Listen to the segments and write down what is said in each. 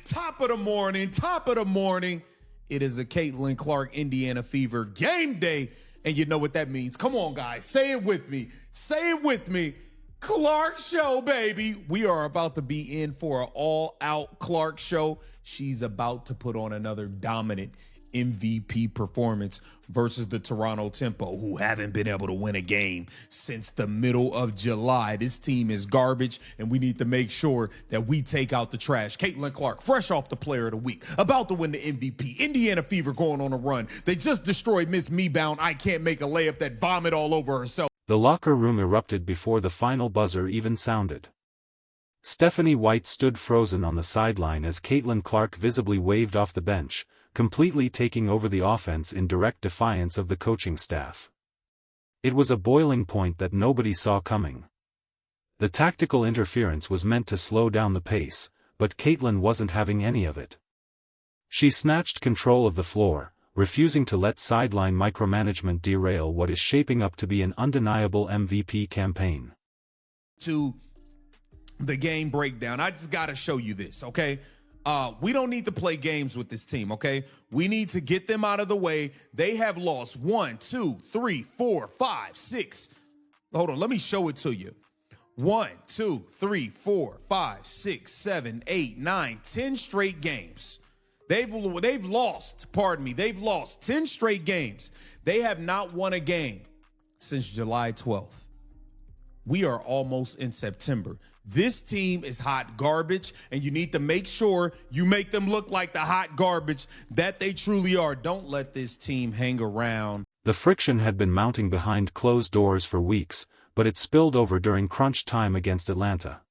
Top of the morning, top of the morning. It is a Caitlin Clark Indiana Fever game day, and you know what that means. Come on, guys, say it with me. Say it with me. Clark Show, baby. We are about to be in for an all-out Clark Show. She's about to put on another dominant MVP performance versus the Toronto Tempo, who haven't been able to win a game since the middle of July. This team is garbage, and we need to make sure that we take out the trash. Caitlin Clark, fresh off the Player of the Week, about to win the MVP. Indiana Fever going on a run. They just destroyed Miss Mebound. I can't make a layup that vomit all over herself. The locker room erupted before the final buzzer even sounded. Stephanie White stood frozen on the sideline as Caitlin Clark visibly waved off the bench, completely taking over the offense in direct defiance of the coaching staff. It was a boiling point that nobody saw coming. The tactical interference was meant to slow down the pace, but Caitlin wasn't having any of it. She snatched control of the floor, refusing to let sideline micromanagement derail what is shaping up to be an undeniable MVP campaign. To the game breakdown, I just got to show you this, okay? We don't need to play games with this team, okay? We need to get them out of the way. They have lost 1, 2, 3, 4, 5, 6. Hold on, let me show it to you. 1, 2, 3, 4, 5, 6, 7, 8, 9, 10 straight games. They've lost 10 straight games. They have not won a game since July 12th. We are almost in September. This team is hot garbage, and you need to make sure you make them look like the hot garbage that they truly are. Don't let this team hang around. The friction had been mounting behind closed doors for weeks, but it spilled over during crunch time against Atlanta.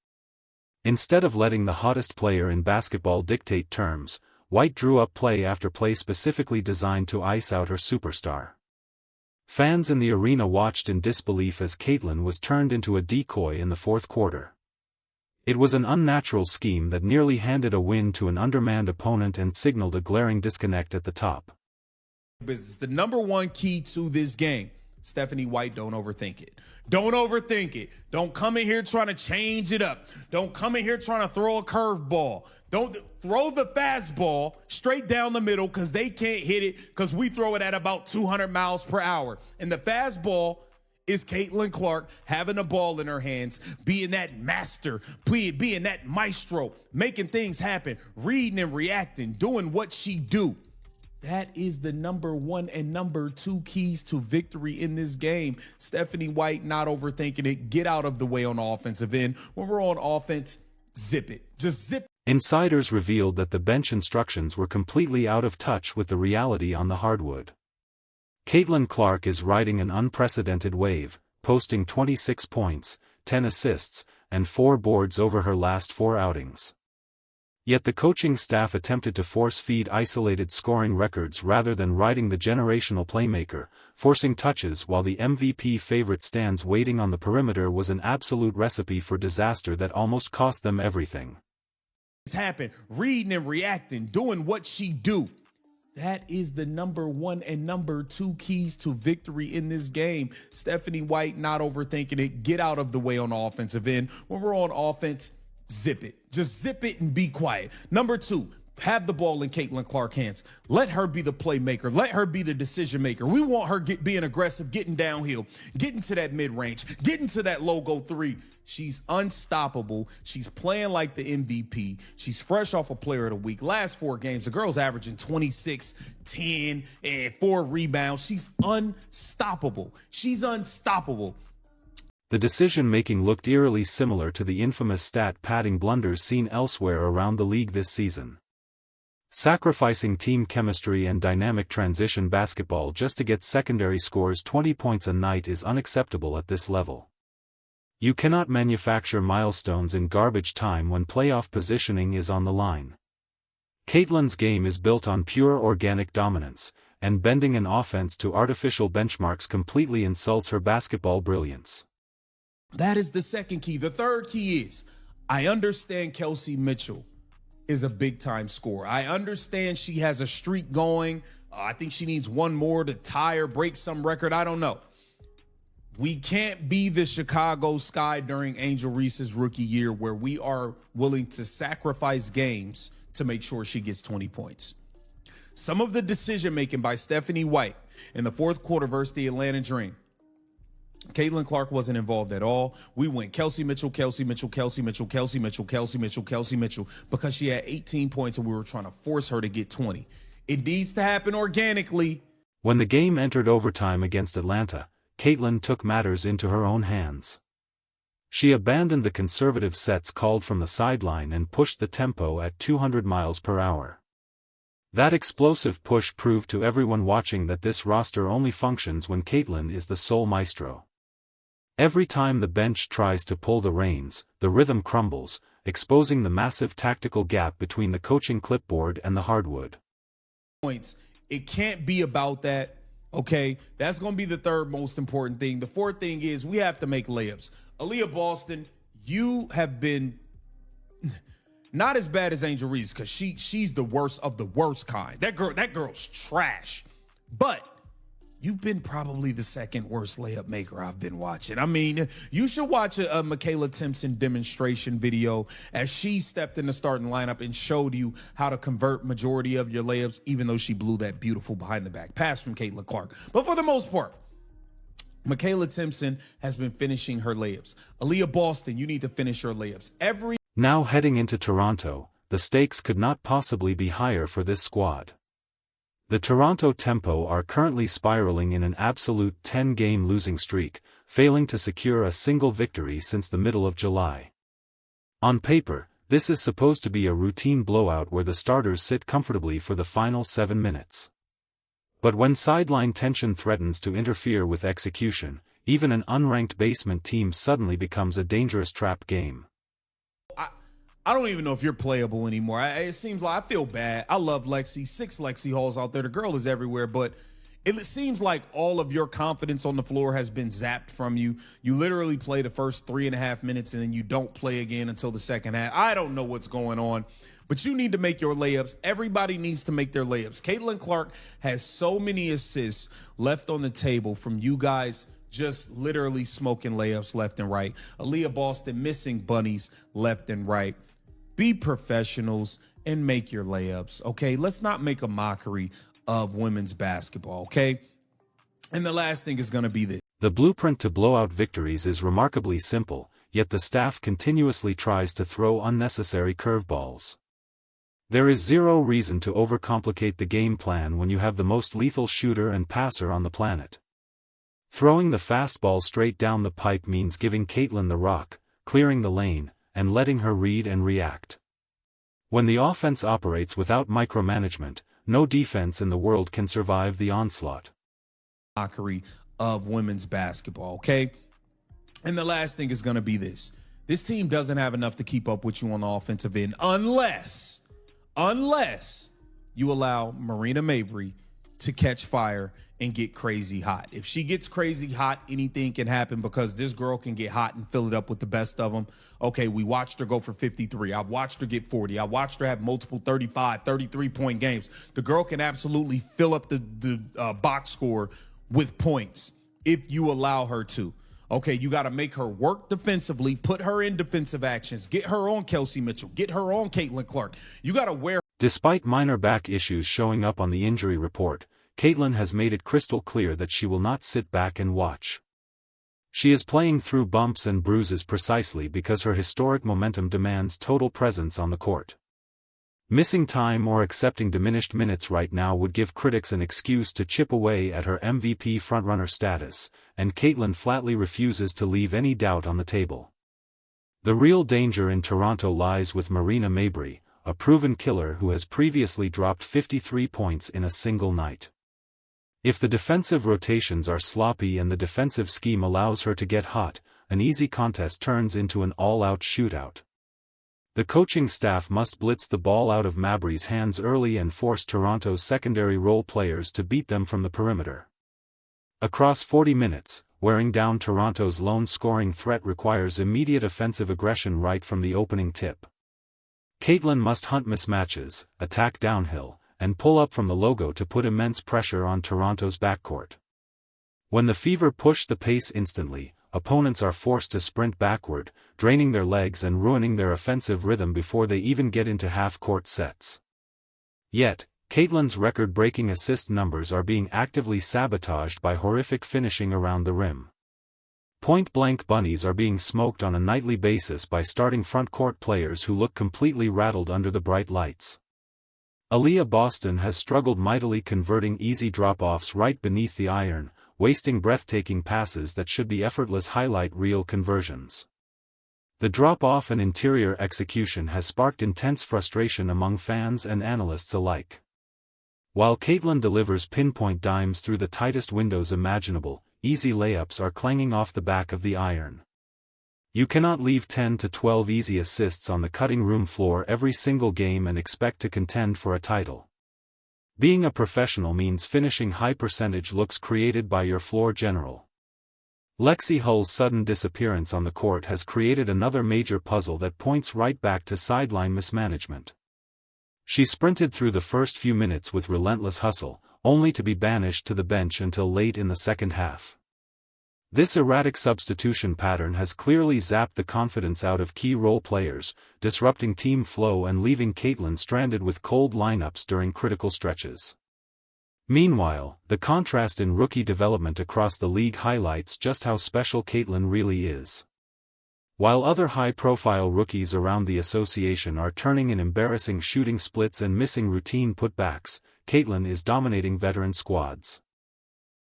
Instead of letting the hottest player in basketball dictate terms, White drew up play after play specifically designed to ice out her superstar. Fans in the arena watched in disbelief as Caitlin was turned into a decoy in the fourth quarter. It was an unnatural scheme that nearly handed a win to an undermanned opponent and signaled a glaring disconnect at the top. It's the number one key to this game. Stephanie White, don't overthink it. Don't overthink it. Don't come in here trying to change it up. Don't come in here trying to throw a curveball. Don't throw the fastball straight down the middle because they can't hit it because we throw it at about 200 miles per hour. And the fastball is Caitlin Clark having a ball in her hands, being that master, being that maestro, making things happen, reading and reacting, doing what she do. That is the number one and number two keys to victory in this game. Stephanie White, not overthinking it. Get out of the way on the offensive end. When we're on offense, zip it. Just zip it. Insiders revealed that the bench instructions were completely out of touch with the reality on the hardwood. Caitlin Clark is riding an unprecedented wave, posting 26 points, 10 assists, and 4 boards over her last 4 outings. Yet the coaching staff attempted to force-feed isolated scoring records rather than riding the generational playmaker, forcing touches while the MVP favorite stands waiting on the perimeter was an absolute recipe for disaster that almost cost them everything. It's happened, reading and reacting, doing what she do. That is the number one and number two keys to victory in this game. Stephanie White, not overthinking it. Get out of the way on the offensive end. When we're on offense, zip it. Just zip it and be quiet. Number two, have the ball in Caitlin Clark's hands. Let her be the playmaker. Let her be the decision maker. We want her being aggressive, getting downhill, getting to that mid-range, getting to that logo three. She's unstoppable. She's playing like the MVP. She's fresh off a Player of the Week. Last 4 games, the girl's averaging 26, 10, and 4 rebounds. She's unstoppable. She's unstoppable. The decision-making looked eerily similar to the infamous stat-padding blunders seen elsewhere around the league this season. Sacrificing team chemistry and dynamic transition basketball just to get secondary scores 20 points a night is unacceptable at this level. You cannot manufacture milestones in garbage time when playoff positioning is on the line. Caitlin's game is built on pure organic dominance, and bending an offense to artificial benchmarks completely insults her basketball brilliance. That is the second key. The third key is, I understand Kelsey Mitchell is a big-time scorer. I understand she has a streak going. I think she needs one more to tie or break some record. I don't know. We can't be the Chicago Sky during Angel Reese's rookie year where we are willing to sacrifice games to make sure she gets 20 points. Some of the decision making by Stephanie White in the fourth quarter versus the Atlanta Dream, Caitlin Clark wasn't involved at all. We went Kelsey Mitchell, Kelsey Mitchell, Kelsey Mitchell, Kelsey Mitchell, Kelsey Mitchell, Kelsey Mitchell, because she had 18 points and we were trying to force her to get 20. It needs to happen organically. When the game entered overtime against Atlanta, Caitlin took matters into her own hands. She abandoned the conservative sets called from the sideline and pushed the tempo at 200 miles per hour. That explosive push proved to everyone watching that this roster only functions when Caitlin is the sole maestro. Every time the bench tries to pull the reins, the rhythm crumbles, exposing the massive tactical gap between the coaching clipboard and the hardwood. Points. It can't be about that, okay? That's going to be the third most important thing. The fourth thing is we have to make layups. Aaliyah Boston, you have been not as bad as Angel Reese because she's the worst of the worst kind. That girl's trash. But you've been probably the second worst layup maker I've been watching. I mean, you should watch a Michaela Timpson demonstration video as she stepped in the starting lineup and showed you how to convert majority of your layups, even though she blew that beautiful behind the back pass from Caitlin Clark. But for the most part, Michaela Timpson has been finishing her layups. Aaliyah Boston, you need to finish your layups. Now heading into Toronto, the stakes could not possibly be higher for this squad. The Toronto Tempo are currently spiraling in an absolute 10-game losing streak, failing to secure a single victory since the middle of July. On paper, this is supposed to be a routine blowout where the starters sit comfortably for the final 7 minutes. But when sideline tension threatens to interfere with execution, even an unranked basement team suddenly becomes a dangerous trap game. I don't even know if you're playable anymore. It seems like I feel bad. I love Lexi. 6 Lexi Halls out there. The girl is everywhere, but it seems like all of your confidence on the floor has been zapped from you. You literally play the first 3.5 minutes and then you don't play again until the second half. I don't know what's going on, but you need to make your layups. Everybody needs to make their layups. Caitlin Clark has so many assists left on the table from you guys just literally smoking layups left and right. Aaliyah Boston missing bunnies left and right. Be professionals and make your layups, okay? Let's not make a mockery of women's basketball, okay? And the last thing is going to be this. The blueprint to blowout victories is remarkably simple, yet the staff continuously tries to throw unnecessary curveballs. There is zero reason to overcomplicate the game plan when you have the most lethal shooter and passer on the planet. Throwing the fastball straight down the pipe means giving Caitlin the rock, clearing the lane, and letting her read and react. When the offense operates without micromanagement, no defense in the world can survive the onslaught. Mockery of women's basketball, okay? And the last thing is going to be this. This team doesn't have enough to keep up with you on the offensive end unless you allow Marina Mabrey to catch fire and get crazy hot. If she gets crazy hot, anything can happen because this girl can get hot and fill it up with the best of them. Okay, we watched her go for 53. I've watched her get 40. I watched her have multiple 35, 33-point games. The girl can absolutely fill up the box score with points if you allow her to. Okay, you got to make her work defensively, put her in defensive actions, get her on Kelsey Mitchell, get her on Caitlin Clark. You got to wear. Despite minor back issues showing up on the injury report, Caitlin has made it crystal clear that she will not sit back and watch. She is playing through bumps and bruises precisely because her historic momentum demands total presence on the court. Missing time or accepting diminished minutes right now would give critics an excuse to chip away at her MVP frontrunner status, and Caitlin flatly refuses to leave any doubt on the table. The real danger in Toronto lies with Marina Mabrey, a proven killer who has previously dropped 53 points in a single night. If the defensive rotations are sloppy and the defensive scheme allows her to get hot, an easy contest turns into an all-out shootout. The coaching staff must blitz the ball out of Mabrey's hands early and force Toronto's secondary role players to beat them from the perimeter. Across 40 minutes, wearing down Toronto's lone scoring threat requires immediate offensive aggression right from the opening tip. Caitlin must hunt mismatches, attack downhill, and pull up from the logo to put immense pressure on Toronto's backcourt. When the Fever push the pace instantly, opponents are forced to sprint backward, draining their legs and ruining their offensive rhythm before they even get into half-court sets. Yet, Caitlin's record-breaking assist numbers are being actively sabotaged by horrific finishing around the rim. Point-blank bunnies are being smoked on a nightly basis by starting front-court players who look completely rattled under the bright lights. Aaliyah Boston has struggled mightily converting easy drop-offs right beneath the iron, wasting breathtaking passes that should be effortless highlight reel conversions. The drop-off and interior execution has sparked intense frustration among fans and analysts alike. While Caitlin delivers pinpoint dimes through the tightest windows imaginable, easy layups are clanging off the back of the iron. You cannot leave 10 to 12 easy assists on the cutting room floor every single game and expect to contend for a title. Being a professional means finishing high-percentage looks created by your floor general. Lexi Hull's sudden disappearance on the court has created another major puzzle that points right back to sideline mismanagement. She sprinted through the first few minutes with relentless hustle, only to be banished to the bench until late in the second half. This erratic substitution pattern has clearly zapped the confidence out of key role players, disrupting team flow and leaving Caitlin stranded with cold lineups during critical stretches. Meanwhile, the contrast in rookie development across the league highlights just how special Caitlin really is. While other high-profile rookies around the association are turning in embarrassing shooting splits and missing routine putbacks, Caitlin is dominating veteran squads.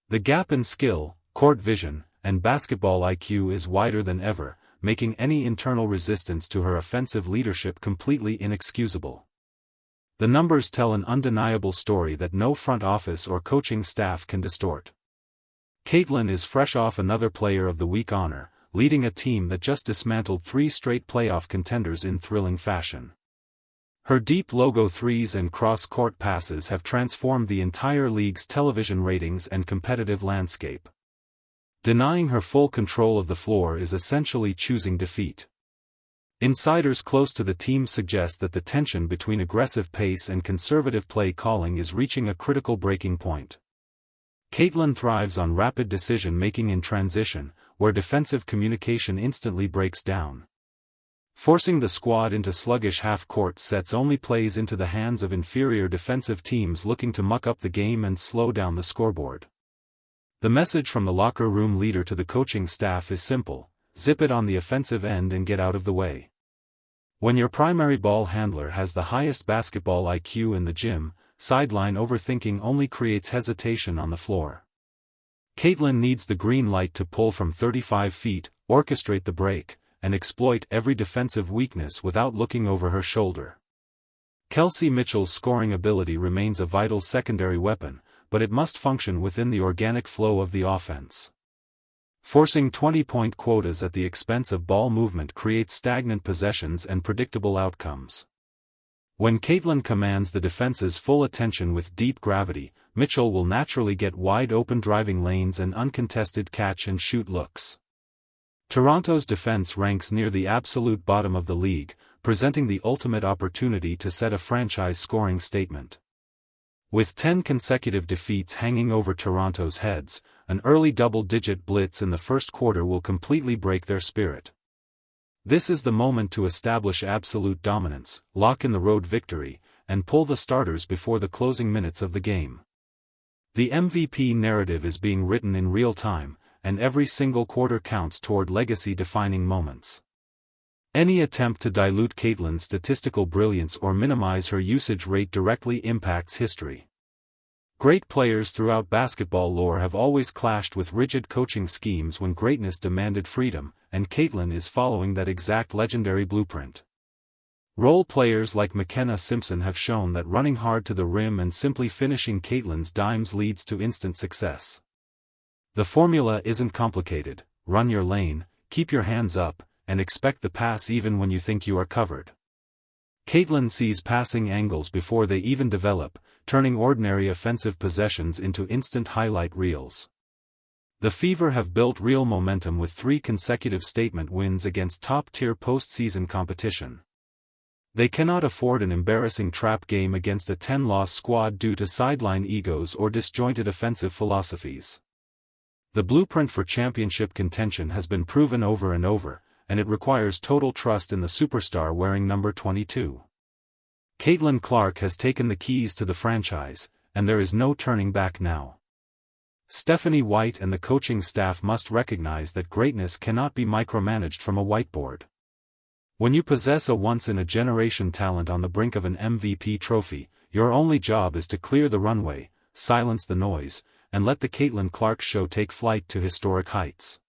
The gap in skill, court vision, and basketball IQ is wider than ever, making any internal resistance to her offensive leadership completely inexcusable. The numbers tell an undeniable story that no front office or coaching staff can distort. Caitlin is fresh off another Player of the Week honor, leading a team that just dismantled 3 straight playoff contenders in thrilling fashion. Her deep logo threes and cross-court passes have transformed the entire league's television ratings and competitive landscape. Denying her full control of the floor is essentially choosing defeat. Insiders close to the team suggest that the tension between aggressive pace and conservative play calling is reaching a critical breaking point. Caitlin thrives on rapid decision-making in transition, where defensive communication instantly breaks down. Forcing the squad into sluggish half-court sets only plays into the hands of inferior defensive teams looking to muck up the game and slow down the scoreboard. The message from the locker room leader to the coaching staff is simple: zip it on the offensive end and get out of the way. When your primary ball handler has the highest basketball IQ in the gym, sideline overthinking only creates hesitation on the floor. Caitlin needs the green light to pull from 35 feet, orchestrate the break, and exploit every defensive weakness without looking over her shoulder. Kelsey Mitchell's scoring ability remains a vital secondary weapon, but it must function within the organic flow of the offense. Forcing 20-point quotas at the expense of ball movement creates stagnant possessions and predictable outcomes. When Caitlin commands the defense's full attention with deep gravity, Mitchell will naturally get wide-open driving lanes and uncontested catch-and-shoot looks. Toronto's defense ranks near the absolute bottom of the league, presenting the ultimate opportunity to set a franchise scoring statement. With 10 consecutive defeats hanging over Toronto's heads, an early double-digit blitz in the first quarter will completely break their spirit. This is the moment to establish absolute dominance, lock in the road victory, and pull the starters before the closing minutes of the game. The MVP narrative is being written in real time, and every single quarter counts toward legacy-defining moments. Any attempt to dilute Caitlin's statistical brilliance or minimize her usage rate directly impacts history. Great players throughout basketball lore have always clashed with rigid coaching schemes when greatness demanded freedom, and Caitlin is following that exact legendary blueprint. Role players like McKenna Simpson have shown that running hard to the rim and simply finishing Caitlin's dimes leads to instant success. The formula isn't complicated: run your lane, keep your hands up, and expect the pass even when you think you are covered. Caitlin sees passing angles before they even develop, turning ordinary offensive possessions into instant highlight reels. The Fever have built real momentum with 3 consecutive statement wins against top-tier postseason competition. They cannot afford an embarrassing trap game against a 10-loss squad due to sideline egos or disjointed offensive philosophies. The blueprint for championship contention has been proven over and over, and it requires total trust in the superstar wearing number 22. Caitlin Clark has taken the keys to the franchise, and there is no turning back now. Stephanie White and the coaching staff must recognize that greatness cannot be micromanaged from a whiteboard. When you possess a once-in-a-generation talent on the brink of an MVP trophy, your only job is to clear the runway, silence the noise, and let the Caitlin Clark show take flight to historic heights.